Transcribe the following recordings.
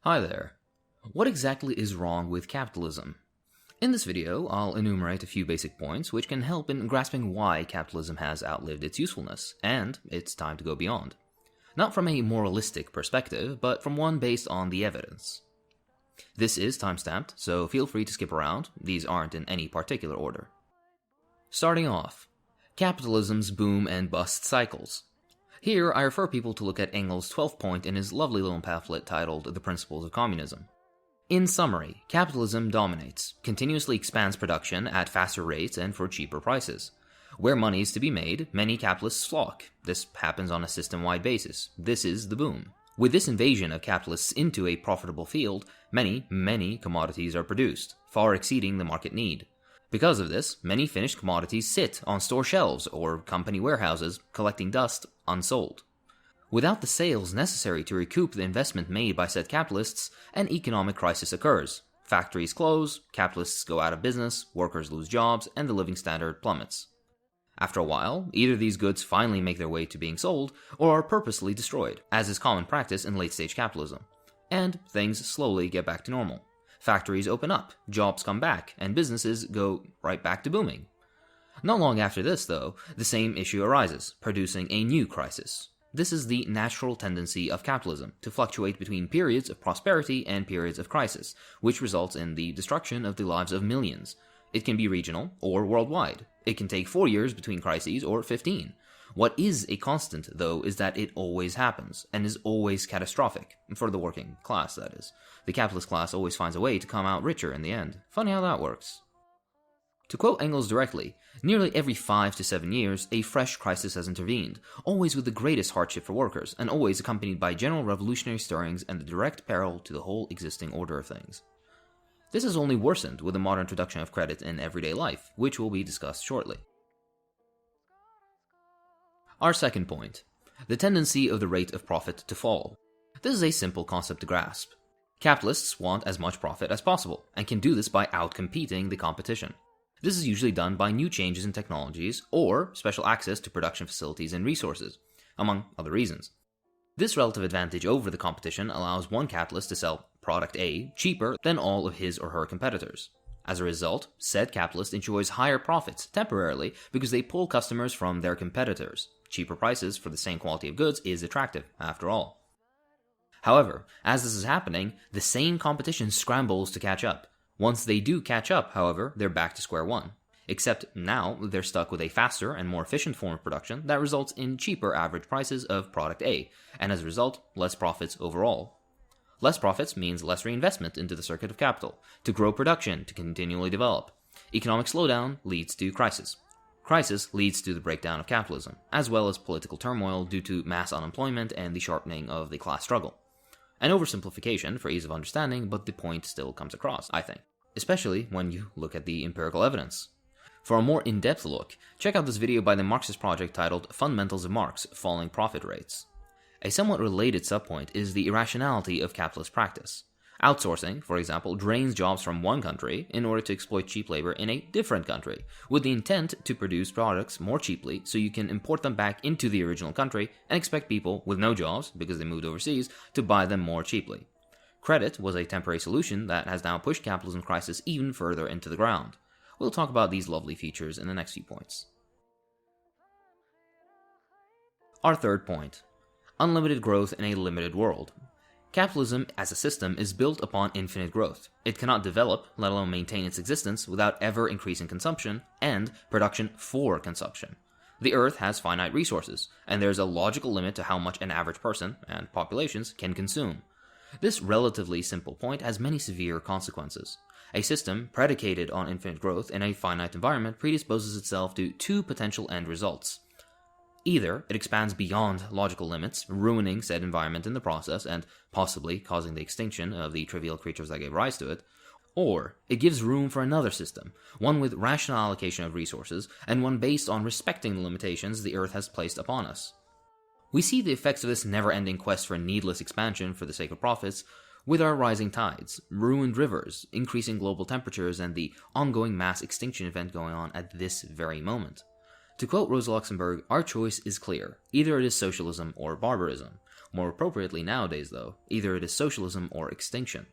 Hi there. What exactly is wrong with capitalism? In this video, I'll enumerate a few basic points which can help in grasping why capitalism has outlived its usefulness, and it's time to go beyond. Not from a moralistic perspective, but from one based on the evidence. This is timestamped, so feel free to skip around, these aren't in any particular order. Starting off, capitalism's boom and bust cycles. Here, I refer people to look at Engels' 12th point in his lovely little pamphlet titled The Principles of Communism. In summary, capitalism dominates, continuously expands production at faster rates and for cheaper prices. Where money is to be made, many capitalists flock. This happens on a system-wide basis. This is the boom. With this invasion of capitalists into a profitable field, many commodities are produced, far exceeding the market need. Because of this, many finished commodities sit on store shelves or company warehouses, collecting dust unsold. Without the sales necessary to recoup the investment made by said capitalists, an economic crisis occurs. Factories close, capitalists go out of business, workers lose jobs, and the living standard plummets. After a while, either these goods finally make their way to being sold, or are purposely destroyed, as is common practice in late-stage capitalism. And things slowly get back to normal. Factories open up, jobs come back, and businesses go right back to booming. Not long after this, though, the same issue arises, producing a new crisis. This is the natural tendency of capitalism, to fluctuate between periods of prosperity and periods of crisis, which results in the destruction of the lives of millions. It can be regional or worldwide. It can take 4 years between crises or 15. What is a constant, though, is that it always happens, and is always catastrophic. For the working class, that is. The capitalist class always finds a way to come out richer in the end. Funny how that works. To quote Engels directly, nearly every 5 to 7 years, a fresh crisis has intervened, always with the greatest hardship for workers, and always accompanied by general revolutionary stirrings and the direct peril to the whole existing order of things. This has only worsened with the modern introduction of credit in everyday life, which will be discussed shortly. Our second point, the tendency of the rate of profit to fall. This is a simple concept to grasp. Capitalists want as much profit as possible, and can do this by outcompeting the competition. This is usually done by new changes in technologies, or special access to production facilities and resources, among other reasons. This relative advantage over the competition allows one capitalist to sell product A cheaper than all of his or her competitors. As a result, said capitalist enjoys higher profits temporarily because they pull customers from their competitors. Cheaper prices for the same quality of goods is attractive, after all. However, as this is happening, the same competition scrambles to catch up. Once they do catch up, however, they're back to square one. Except now they're stuck with a faster and more efficient form of production that results in cheaper average prices of product A, and as a result, less profits overall. Less profits means less reinvestment into the circuit of capital, to grow production, to continually develop. Economic slowdown leads to crisis. Crisis leads to the breakdown of capitalism, as well as political turmoil due to mass unemployment and the sharpening of the class struggle. An oversimplification for ease of understanding, but the point still comes across, I think, especially when you look at the empirical evidence. For a more in-depth look, check out this video by the Marxist project titled Fundamentals of Marx, Falling Profit Rates. A somewhat related subpoint is the irrationality of capitalist practice. Outsourcing, for example, drains jobs from one country in order to exploit cheap labor in a different country, with the intent to produce products more cheaply so you can import them back into the original country and expect people with no jobs, because they moved overseas, to buy them more cheaply. Credit was a temporary solution that has now pushed capitalism crisis even further into the ground. We'll talk about these lovely features in the next few points. Our third point, unlimited growth in a limited world. Capitalism as a system is built upon infinite growth. It cannot develop, let alone maintain its existence, without ever increasing consumption and production for consumption. The Earth has finite resources, and there is a logical limit to how much an average person, and populations, can consume. This relatively simple point has many severe consequences. A system predicated on infinite growth in a finite environment predisposes itself to two potential end results. Either it expands beyond logical limits, ruining said environment in the process and possibly causing the extinction of the trivial creatures that gave rise to it, or it gives room for another system, one with rational allocation of resources and one based on respecting the limitations the Earth has placed upon us. We see the effects of this never-ending quest for needless expansion for the sake of profits with our rising tides, ruined rivers, increasing global temperatures, and the ongoing mass extinction event going on at this very moment. To quote Rosa Luxemburg, our choice is clear. Either it is socialism or barbarism. More appropriately nowadays, though, either it is socialism or extinction.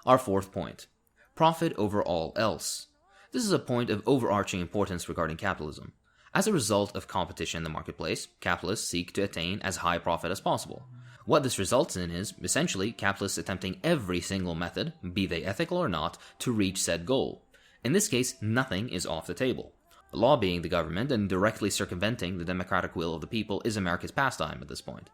Our fourth point: profit over all else. This is a point of overarching importance regarding capitalism. As a result of competition in the marketplace, capitalists seek to attain as high profit as possible. What this results in is, essentially, capitalists attempting every single method, be they ethical or not, to reach said goal. In this case, nothing is off the table. Lobbying the government and directly circumventing the democratic will of the people is America's pastime at this point.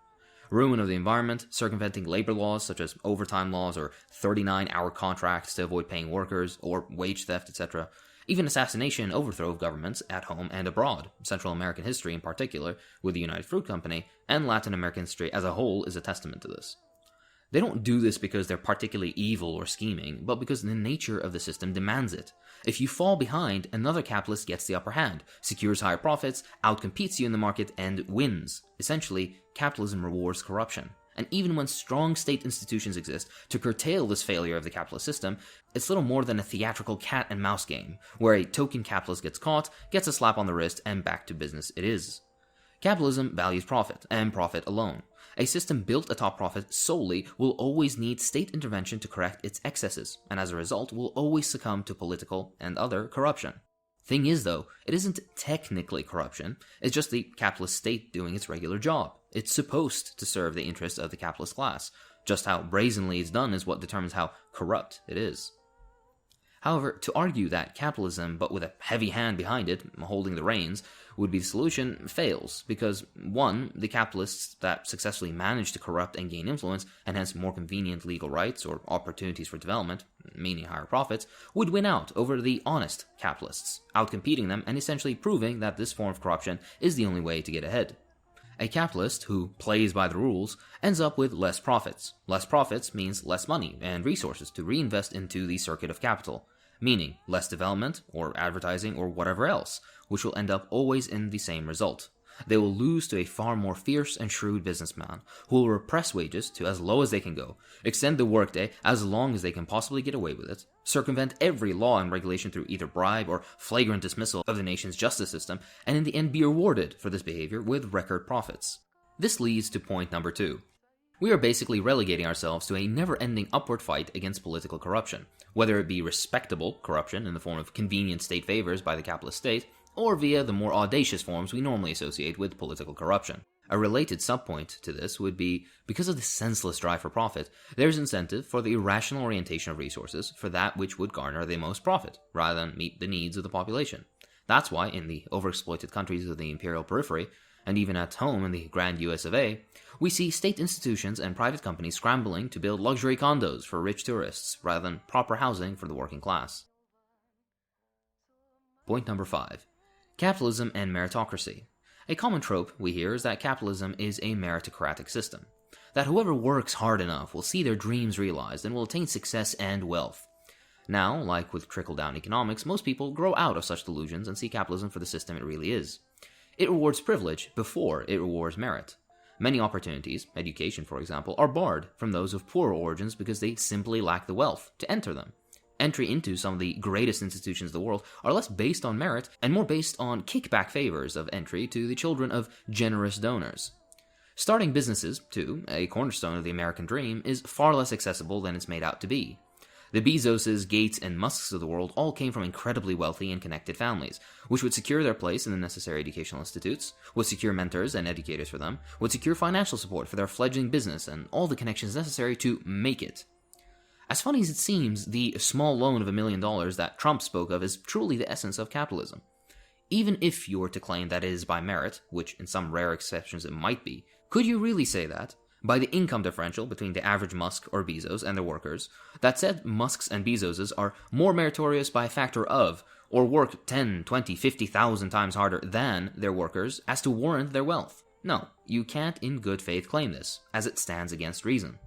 Ruin of the environment, circumventing labor laws such as overtime laws or 39-hour contracts to avoid paying workers, or wage theft, etc. Even assassination and overthrow of governments at home and abroad. Central American history in particular, with the United Fruit Company, and Latin American history as a whole is a testament to this. They don't do this because they're particularly evil or scheming, but because the nature of the system demands it. If you fall behind, another capitalist gets the upper hand, secures higher profits, outcompetes you in the market, and wins. Essentially, capitalism rewards corruption. And even when strong state institutions exist to curtail this failure of the capitalist system, it's little more than a theatrical cat and mouse game, where a token capitalist gets caught, gets a slap on the wrist, and back to business it is. Capitalism values profit, and profit alone. A system built atop profit solely will always need state intervention to correct its excesses, and as a result will always succumb to political and other corruption. Thing is, though, it isn't technically corruption, it's just the capitalist state doing its regular job. It's supposed to serve the interests of the capitalist class. Just how brazenly it's done is what determines how corrupt it is. However, to argue that capitalism, but with a heavy hand behind it, holding the reins, would be the solution fails, because 1. The capitalists that successfully manage to corrupt and gain influence, and hence more convenient legal rights or opportunities for development, meaning higher profits, would win out over the honest capitalists, outcompeting them and essentially proving that this form of corruption is the only way to get ahead. A capitalist who plays by the rules ends up with less profits. Less profits means less money and resources to reinvest into the circuit of capital, meaning less development or advertising or whatever else, which will end up always in the same result. They will lose to a far more fierce and shrewd businessman who will repress wages to as low as they can go, extend the workday as long as they can possibly get away with it, circumvent every law and regulation through either bribe or flagrant dismissal of the nation's justice system, and in the end be rewarded for this behavior with record profits. This leads to point number 2. We are basically relegating ourselves to a never-ending upward fight against political corruption, whether it be respectable corruption in the form of convenient state favors by the capitalist state, or via the more audacious forms we normally associate with political corruption. A related subpoint to this would be, because of the senseless drive for profit, there's incentive for the irrational orientation of resources for that which would garner the most profit, rather than meet the needs of the population. That's why in the overexploited countries of the imperial periphery, and even at home in the grand US of A, we see state institutions and private companies scrambling to build luxury condos for rich tourists, rather than proper housing for the working class. Point number 5. Capitalism and meritocracy. A common trope we hear is that capitalism is a meritocratic system, that whoever works hard enough will see their dreams realized and will attain success and wealth. Now, like with trickle-down economics, most people grow out of such delusions and see capitalism for the system it really is. It rewards privilege before it rewards merit. Many opportunities, education for example, are barred from those of poorer origins because they simply lack the wealth to enter them. Entry into some of the greatest institutions of the world are less based on merit and more based on kickback favors of entry to the children of generous donors. Starting businesses, too, a cornerstone of the American dream, is far less accessible than it's made out to be. The Bezoses, Gates, and Musks of the world all came from incredibly wealthy and connected families, which would secure their place in the necessary educational institutes, would secure mentors and educators for them, would secure financial support for their fledgling business and all the connections necessary to make it. As funny as it seems, the small loan of $1 million that Trump spoke of is truly the essence of capitalism. Even if you were to claim that it is by merit, which in some rare exceptions it might be, could you really say that, by the income differential between the average Musk or Bezos and their workers, that said Musks and Bezoses are more meritorious by a factor of, or work 10, 20, 50,000 times harder than their workers as to warrant their wealth? No, you can't in good faith claim this, as it stands against reason.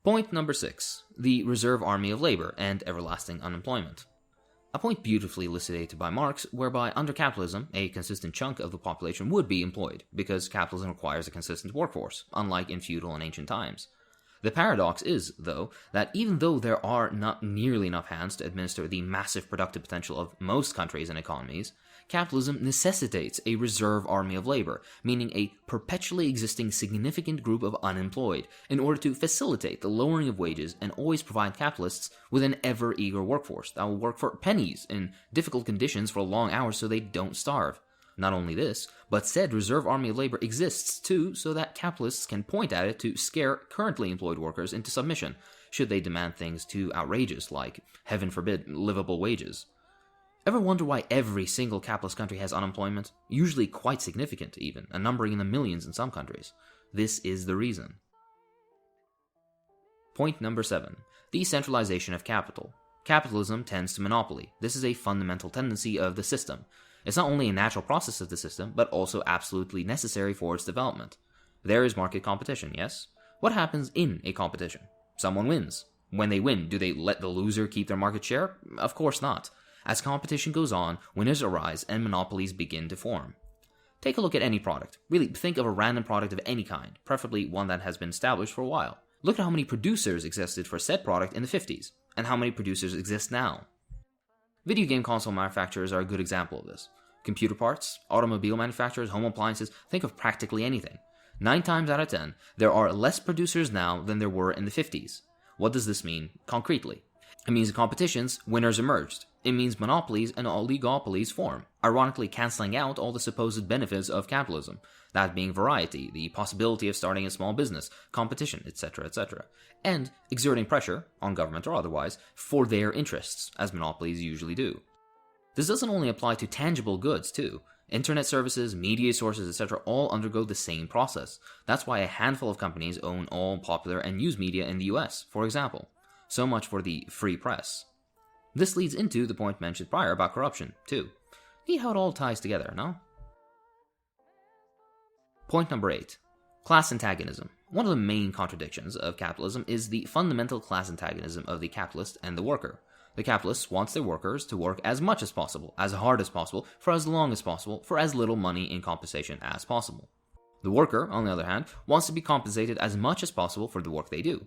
Point number 6. The reserve army of labor and everlasting unemployment. A point beautifully elucidated by Marx, whereby under capitalism, a consistent chunk of the population would be employed, because capitalism requires a consistent workforce, unlike in feudal and ancient times. The paradox is, though, that even though there are not nearly enough hands to administer the massive productive potential of most countries and economies, capitalism necessitates a reserve army of labor, meaning a perpetually existing significant group of unemployed, in order to facilitate the lowering of wages and always provide capitalists with an ever-eager workforce that will work for pennies in difficult conditions for long hours so they don't starve. Not only this, but said reserve army of labor exists too so that capitalists can point at it to scare currently employed workers into submission, should they demand things too outrageous like, heaven forbid, livable wages. Ever wonder why every single capitalist country has unemployment? Usually quite significant even, and numbering in the millions in some countries. This is the reason. Point number 7. Decentralization of capital. Capitalism tends to monopoly. This is a fundamental tendency of the system. It's not only a natural process of the system, but also absolutely necessary for its development. There is market competition, yes? What happens in a competition? Someone wins. When they win, do they let the loser keep their market share? Of course not. As competition goes on, winners arise and monopolies begin to form. Take a look at any product. Really, think of a random product of any kind, preferably one that has been established for a while. Look at how many producers existed for said product in the 50s, and how many producers exist now. Video game console manufacturers are a good example of this. Computer parts, automobile manufacturers, home appliances, think of practically anything. 9 times out of 10, there are less producers now than there were in the 50s. What does this mean concretely? It means in competitions, winners emerged. It means monopolies and oligopolies form, ironically cancelling out all the supposed benefits of capitalism, that being variety, the possibility of starting a small business, competition, etc., and exerting pressure, on government or otherwise, for their interests, as monopolies usually do. This doesn't only apply to tangible goods, too. Internet services, media sources, etc. all undergo the same process. That's why a handful of companies own all popular and news media in the US, for example. So much for the free press. This leads into the point mentioned prior about corruption, too. Neat how it all ties together, no? Point number 8. Class antagonism. One of the main contradictions of capitalism is the fundamental class antagonism of the capitalist and the worker. The capitalist wants their workers to work as much as possible, as hard as possible, for as long as possible, for as little money in compensation as possible. The worker, on the other hand, wants to be compensated as much as possible for the work they do.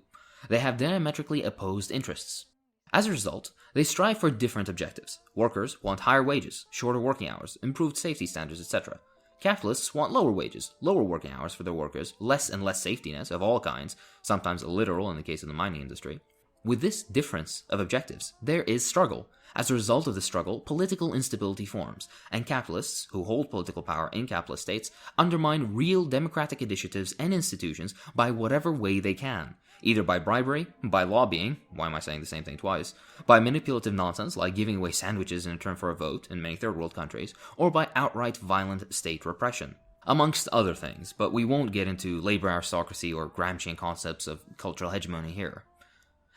They have diametrically opposed interests. As a result, they strive for different objectives. Workers want higher wages, shorter working hours, improved safety standards, etc. Capitalists want lower wages, lower working hours for their workers, less and less safety nets of all kinds, sometimes literal in the case of the mining industry. With this difference of objectives, there is struggle. As a result of the struggle, political instability forms, and capitalists, who hold political power in capitalist states, undermine real democratic initiatives and institutions by whatever way they can, either by bribery, by lobbying, why am I saying the same thing twice, by manipulative nonsense like giving away sandwiches in return for a vote in many third world countries, or by outright violent state repression. Amongst other things, but we won't get into labor aristocracy or Gramscian concepts of cultural hegemony here.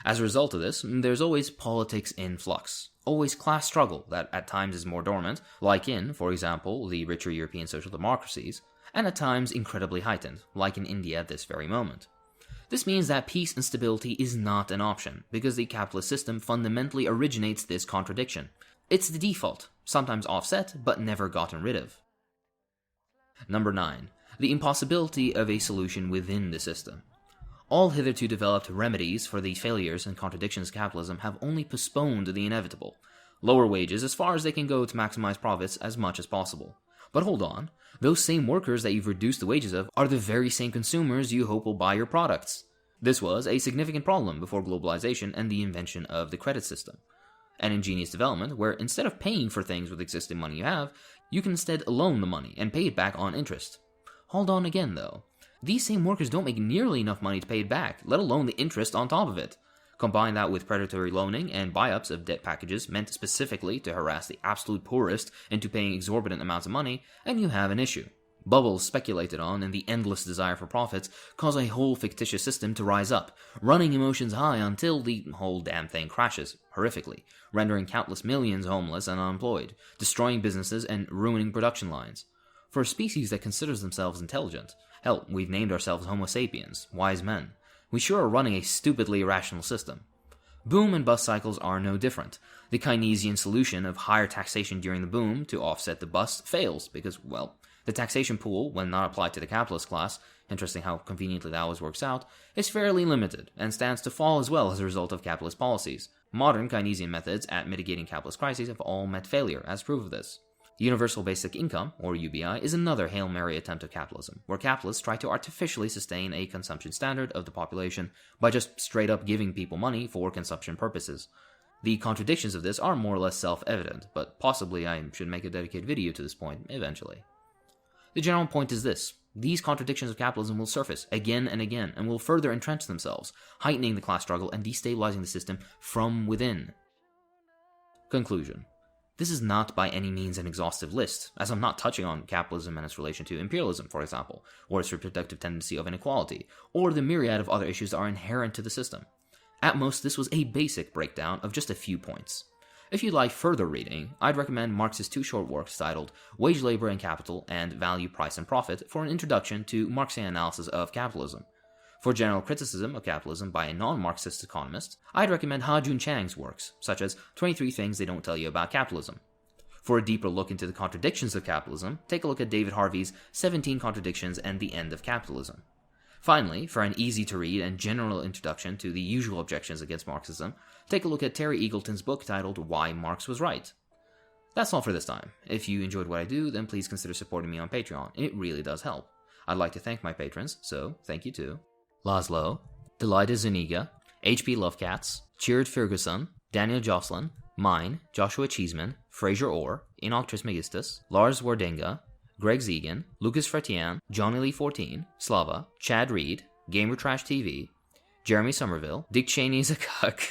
As a result of this, there's always politics in flux, always class struggle that at times is more dormant, like in, for example, the richer European social democracies, and at times incredibly heightened, like in India at this very moment. This means that peace and stability is not an option, because the capitalist system fundamentally originates this contradiction. It's the default, sometimes offset, but never gotten rid of. Number 9. The impossibility of a solution within the system. All hitherto developed remedies for the failures and contradictions of capitalism have only postponed the inevitable. Lower wages as far as they can go to maximize profits as much as possible. But hold on, those same workers that you've reduced the wages of are the very same consumers you hope will buy your products. This was a significant problem before globalization and the invention of the credit system. An ingenious development where instead of paying for things with existing money you have, you can instead loan the money and pay it back on interest. Hold on again though. These same workers don't make nearly enough money to pay it back, let alone the interest on top of it. Combine that with predatory loaning and buy-ups of debt packages meant specifically to harass the absolute poorest into paying exorbitant amounts of money, and you have an issue. Bubbles speculated on and the endless desire for profits cause a whole fictitious system to rise up, running emotions high until the whole damn thing crashes, horrifically, rendering countless millions homeless and unemployed, destroying businesses and ruining production lines. For a species that considers themselves intelligent, hell, we've named ourselves Homo sapiens, wise men, we sure are running a stupidly irrational system. Boom and bust cycles are no different. The Keynesian solution of higher taxation during the boom to offset the bust fails because, well, the taxation pool, when not applied to the capitalist class, interesting how conveniently that always works out, is fairly limited and stands to fall as well as a result of capitalist policies. Modern Keynesian methods at mitigating capitalist crises have all met failure as proof of this. Universal Basic Income, or UBI, is another Hail Mary attempt of capitalism, where capitalists try to artificially sustain a consumption standard of the population by just straight up giving people money for consumption purposes. The contradictions of this are more or less self-evident, but possibly I should make a dedicated video to this point eventually. The general point is this: these contradictions of capitalism will surface again and again and will further entrench themselves, heightening the class struggle and destabilizing the system from within. Conclusion. This is not by any means an exhaustive list, as I'm not touching on capitalism and its relation to imperialism, for example, or its reproductive tendency of inequality, or the myriad of other issues that are inherent to the system. At most, this was a basic breakdown of just a few points. If you'd like further reading, I'd recommend Marx's two short works titled Wage, Labor and Capital and Value, Price and Profit for an introduction to Marxian analysis of capitalism. For general criticism of capitalism by a non-Marxist economist, I'd recommend Ha-Joon Chang's works, such as 23 Things They Don't Tell You About Capitalism. For a deeper look into the contradictions of capitalism, take a look at David Harvey's 17 Contradictions and the End of Capitalism. Finally, for an easy-to-read and general introduction to the usual objections against Marxism, take a look at Terry Eagleton's book titled Why Marx Was Right. That's all for this time. If you enjoyed what I do, then please consider supporting me on Patreon. It really does help. I'd like to thank my patrons, so thank you to Laszlo, Delida Zuniga, HP Lovecats, Cheered Ferguson, Daniel Jocelyn, Mine, Joshua Cheeseman, Fraser Orr, Enoch Trismegistus, Lars Wardenga, Greg Zegan, Lucas Fretian, Johnny Lee 14, Slava, Chad Reed, Gamer Trash TV, Jeremy Somerville, Dick Cheney's a cuck,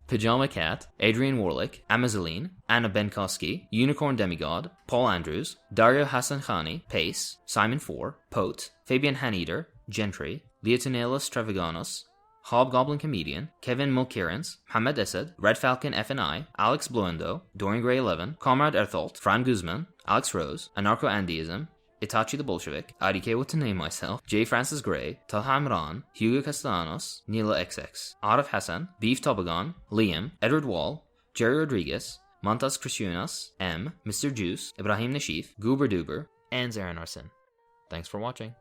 Pajama Cat, Adrian Warlick, Amazaline, Anna Benkoski, Unicorn Demigod, Paul Andrews, Dario Hassan Khani, Pace, Simon Four, Pote, Fabian Haneater, Gentry, Leotinelis Travagonos, Hobgoblin Comedian, Kevin Mulkirans, Hamed Esed, Red Falcon FNI, Alex Bluendo, Dorian Gray 11, Comrade Ertholt, Fran Guzman, Alex Rose, Anarcho-Andeism, Itachi the Bolshevik, Arike to name myself, J. Francis Gray, Talha Imran, Hugo Castellanos, Nila XX, Arif Hassan, Beef Tobagon, Liam, Edward Wall, Jerry Rodriguez, Montas Krishunas, M, Mr. Juice, Ibrahim Nashif, Goober Doober, and Zaran Arsin. Thanks for watching.